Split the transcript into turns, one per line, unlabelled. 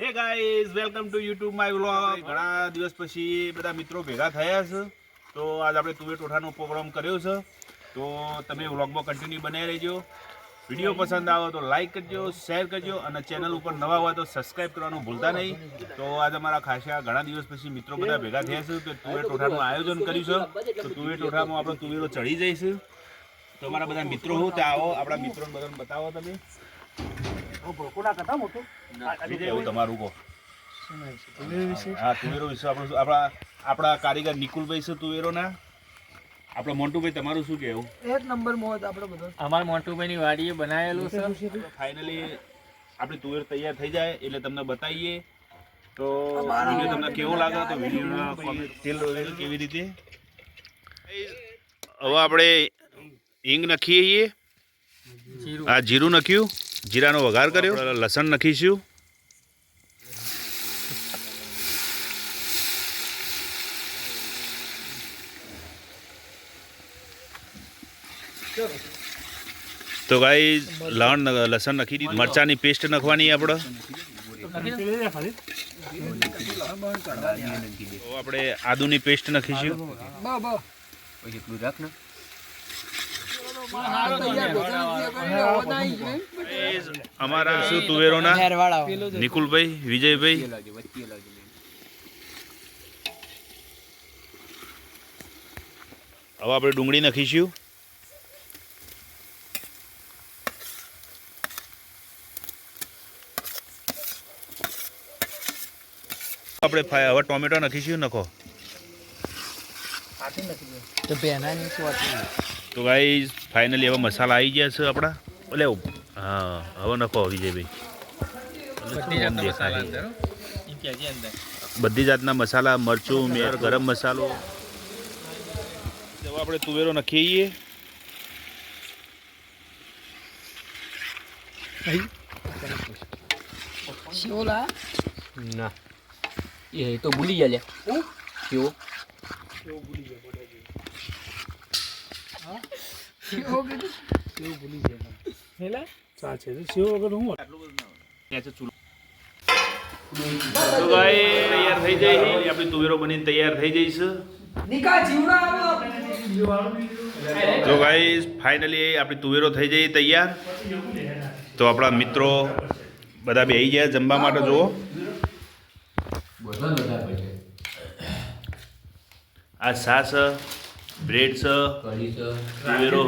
Hey guys welcome to YouTube my vlog. ઘણા દિવસ પછી બધા મિત્રો ભેગા થયા છે, તો આજ આપણે તુવેર ટોઠાનો પ્રોગ્રામ કર્યો છે, તો તમે વ્લોગમાં કન્ટિન્યુ બનાવી રહેજો। વિડીયો પસંદ આવે તો લાઈક કરજો, શેર કરજો અને ચેનલ ઉપર નવા હોય તો સબસ્ક્રાઈબ કરવાનું ભૂલતા નહીં। તો આજ અમારા ખાસા ઘણા દિવસ પછી મિત્રો બધા ભેગા થયા છે, તો તુવેર ટોઠાનું આયોજન કર્યું છે। તો તુવેર ટોઠામાં આપણે તુવેરો ચડી જઈશું, તો અમારા બધા મિત્રો હું ત્યાં આવો, આપણા મિત્રોને બધાને બતાવો તમે। તમારું કહો હા તુવેરો વિશે આપણા કારીગર નિકુલભાઈ છે તુવેરોના। આપણે મોન્ટુભાઈ તમારું શું કહેવું?
એક નંબર મોત આપણે બધો
અમાર મોન્ટુભાઈ ની વાડીએ બનાવેલું છે।
ફાઇનલી આપણી તુવેર તૈયાર થઈ જાય એટલે તમને બતાવીએ, તો વિડીયો તમને કેવો લાગે તો વિડીયોના કોમેન્ટ તેલ કેવી રીતે। હવે આપણે હિંગ નાખીએ, આ જીરું નાખ્યું, જીરાનો વઘાર કર્યો, લસણ નાખીશું, તો ગાઈસ લસણ નાખી દીધું, મરચાની પેસ્ટ નાખવાની આપણે। આપણે આદુની પેસ્ટ નાખીશું, અમારા શું તુવેરોના નિકુલભાઈ, વિજયભાઈ। હવે આપણે ડુંગળી નાખીશું, આપણે હવે ટોમેટો નાખીશું, નાખો। તો ગાઈસ ફાઇનલી હવે મસાલા આવી ગયા છે આપણા, એટલે હા હવે નાખો વિજયભાઈ। બધી જાતના મસાલા, મરચું, મેર, ગરમ મસાલો। હવે આપણે તુવેરો નાખીએ,
ના એ તો ભૂલી ગયા કેવો
તૈયાર થઈ જાય, આપણી તુવેરો બનીને તૈયાર થઈ જઈશ। તો ગાઈસ ફાઇનલી આપણી તુવેરો થઈ જઈ તૈયાર। તો આપણા મિત્રો બધા બેસી ગયા જમવા માટે। જુઓ આ છાશ, બ્રેડ છે, તુવેરો,